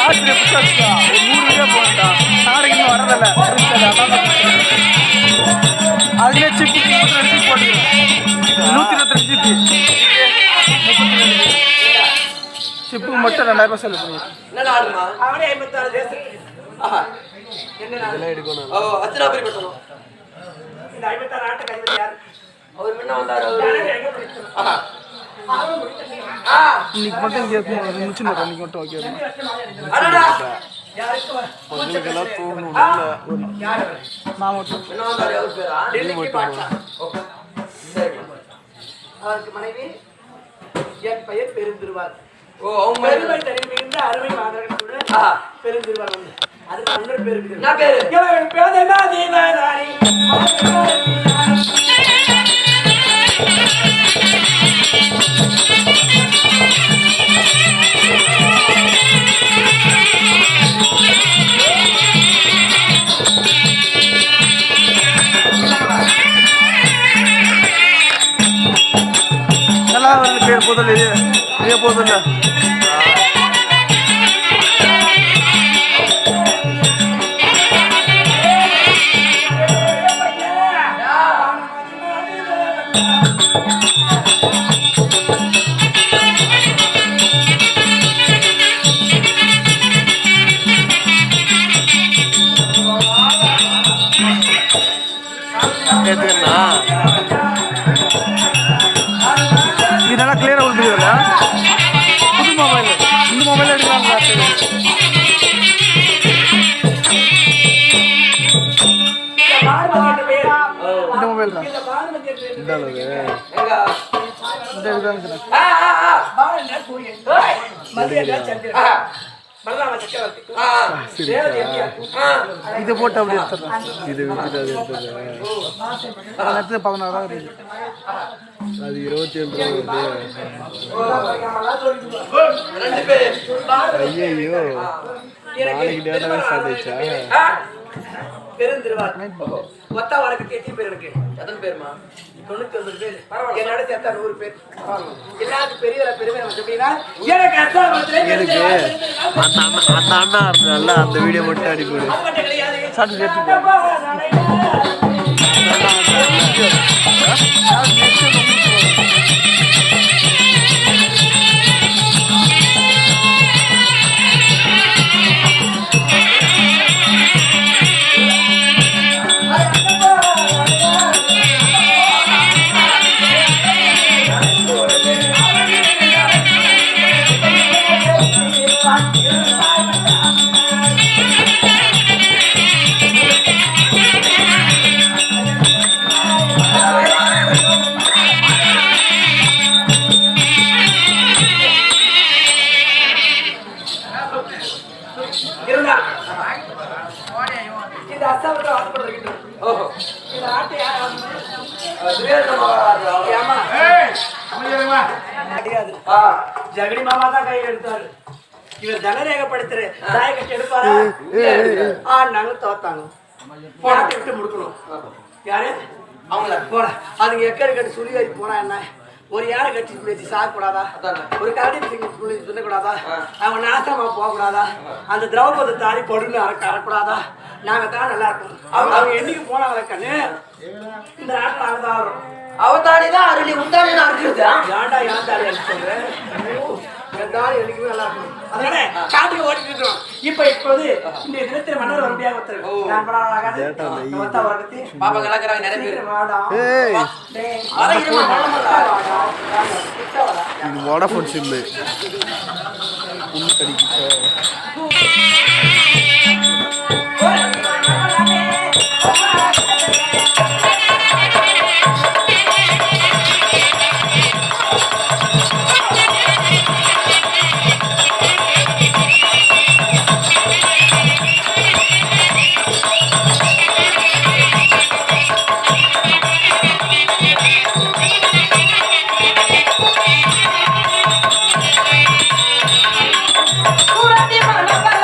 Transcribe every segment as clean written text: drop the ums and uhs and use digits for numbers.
ஆசிரியர் புத்தகத்துக்கா ஒரு 100 வீடியோ போட்டா நாளைக்கு இன்னும் வரதில்லை அதுலேயே சிப்பு 32 ஜிபி போட்டுக்கிறேன் 122 ஜிபி சிப்புக்கு மட்டும் 2000 செலவு பண்ணுவோம் அவனே 56 தேசத்துக்கு என்ன எடுக்கணும் அச்சனாபுரி பட்டணும் இந்த 56 நாட்டுக்கு அதிபதி யார் அவர் முன்ன வந்தாரு இன்னைக்கு மட்டும் இங்கே முடிச்சுட்டு இன்னைக்கு மட்டும் ஓகே யாருக்கெல்லாம் போகணும் நான் மட்டும் என்ன வந்தாரு அவர் பேரா டெல்லிக்கு பாட்ஷா அவருக்கு மனைவி என் பெயர் பெருந்திருவார் அவங்க பெருமை தனி மிகுந்த அருமை மாதர்கள் கூட பெருந்திருவார் வந்து அதுக்கு இன்னொரு பேர் இருக்கு நான் பேரு பேதமா தீனாரி பேர் போதில்ல இது போதில்ல இதெல்லாம் கிளியரா விழுந்துருக்குல்ல புது மொபைல் இந்த மொபைல் எடுக்கலாம்ல இந்த மொபைல் தான் இந்த அளவு இந்த இதுதான் இது போட்டு அப்படி எடுத்துறேன் இது வித்துட்டு அது எடுத்துறது 16,000 இருக்கு அது 27 ஐயோ நாளைக்கு டேட்டாவே ஸ்டார்ட் ஆயிடுச்சா பெருந்திருவார் மொத்த வழக்கு எத்தனை பேர் இருக்கு எத்தனை பேருமா 99 பேர் என்னோட சேர்த்தா 100 பேர் எல்லாருக்கும் பெரிய பெருமை எப்படின்னா எனக்கு அந்த அண்ணா இருந்தால அந்த வீடியோ மட்டும் அடிப்போடு ஜகடி மாமா தான் கையில் எடுத்தாரு இவர் தனரேகப்படுத்துற தாயக்கட்டு எடுப்பாரா நாங்க தோத்தாங்க போராட்டி விட்டு முடிக்கணும் யாரு அவங்கள போற அதுங்க எக்கடி கட்டி சொல்லி வச்சு போனா என்ன ஒரு யாரை கட்சி வச்சு சாகக்கூடாதா ஒரு கரடி சொல்லக்கூடாதா அவங்க நாசமா போகக்கூடாதா அந்த திரௌபதி தாரி பொருள் அறக்கூடாதா நாங்க தான் நல்லா இருக்கோம் அவங்க என்னைக்கு போனாங்க கண்ணு இந்த நாட்டில் நாங்க தான் ஆடுறோம் அவதாரிதான் அருளி உண்டானே நடக்குது ஏன்டா ஏன்டாடி சொல்றேன் எல்லாரும் என்னைக்குமே நல்லா இருக்கும் அதனால காட்டுக்கு ஓட்டிட்டு இருக்கோம் இப்போது இந்த தினத்தில் மன்னர் வரும்பியாக ஒருத்தர் நான் பாப்பா கலக்கிறாங்க நிறைய பேர் Vodafone sim Pura de mano,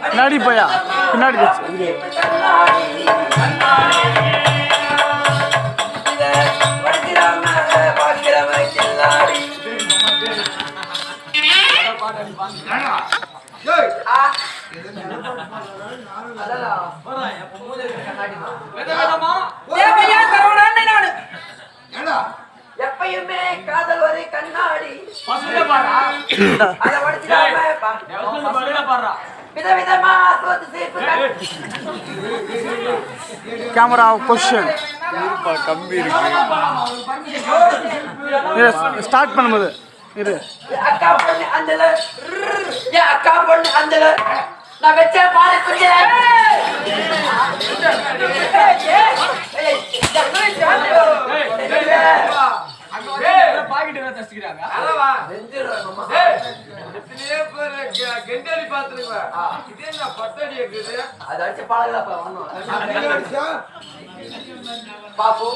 பின்னாடி போயா பின்னாடி போச்சு எப்பயுமே காதல் ஒரு கண்ணாடி விதவிதமா கேமரா பொசிஷன் ஸ்டார்ட் பண்ணும்போது இது அக்கா பொண்ணு அஞ்சல அக்கா பொண்ணு அஞ்சல நான் வச்ச பாரு குஞ்சல பாப்பு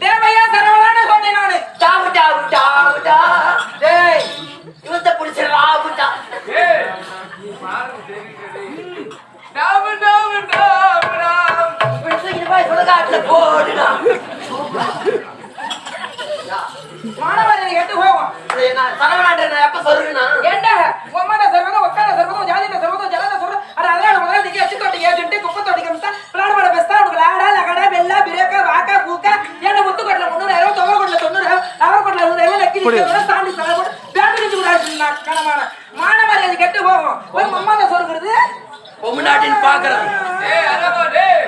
தேவையா சரவணான சொன்னேன் நானு டாவு டாவு டாவு டா டேய் இவத்த புடிச்சறா புட்டா ஏய் நீ பாரு தெரியுது டாவு டாவு டாவு டாவு பிடிச்சிட்டு போய் சுடுகாட்டுல போடுடா மானவரே எட்டு போவோம் நான் சரவணான்ற நான் எப்ப சொல்றேனா ஏண்டா உம்மட சரவணா ஒக்காட சரவணா ஜாதின சரவணா ஜலத சரவணா அதெல்லாம் நம்ம வந்து எச்சு தொட்டி ஏஜென்ட் குப்பை தொட்டி கம்சா பிளான் பண்ண பெஸ்டா உனக்கு லாடா லகடா பெல்லா பிரேக்கா வாக்கா பூக்கா என்ன முத்துக்கட்டல 300 தொவரக்கட்டல 90 அவரக்கட்டல 100 லக்கி தாண்டி தர போட்டு பேங்க் நிச்சு விடாதுன்னா கனமான மானவரே அது கெட்டு போவோம் ஒரு மம்மாத சொல்றது பொம்னாட்டின் பாக்குறேன் டேய் அரபா டேய்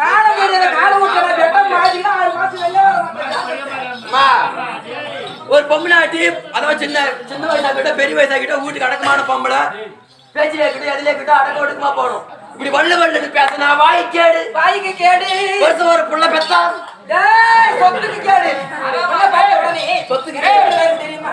ஆன போறத கால ஊட்டல பெட்ட மாடினா 6 மாசம் வெல்ல மா ஒரு பொம்னாட்டி அதோ சின்ன வயசா கிட்ட பெரிய வயசா கிட்ட வீட்டுக்கு அடக்கமான பொம்பளை பேச்சிலே கிட்ட எதிலே கிட்ட அடக்க ஒடுக்கமா போணும் இப்படி வள்ளு பேசினா வாய்க்கு கேடு ஒரு புள்ள பெத்தா டேய் சொத்துக்கு கேடு புள்ள பாய உடனே சொத்துக்கு கேடு தெரியுமா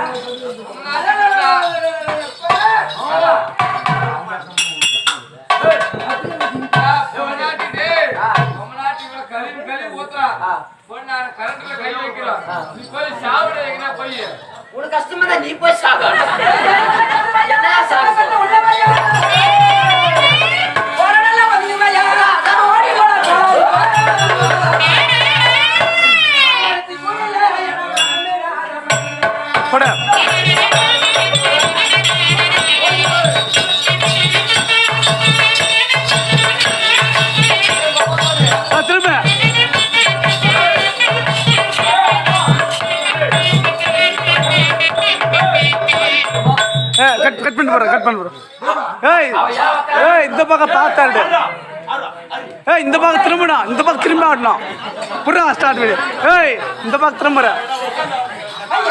உனக்கு கஷ்டமா தான் நீ போய் சாக என்ன சாக போட திரும்ப கட் பண்ணி போற ஏய் ஏய் இந்த பக்கம் பார்த்தாடு ஏய் இந்த பக்கம் திரும்பணும் இந்த பக்கம் திரும்ப ஆடணும் புரியா ஸ்டார்ட் பண்ணி ஏய் இந்த பக்கம் திரும்புற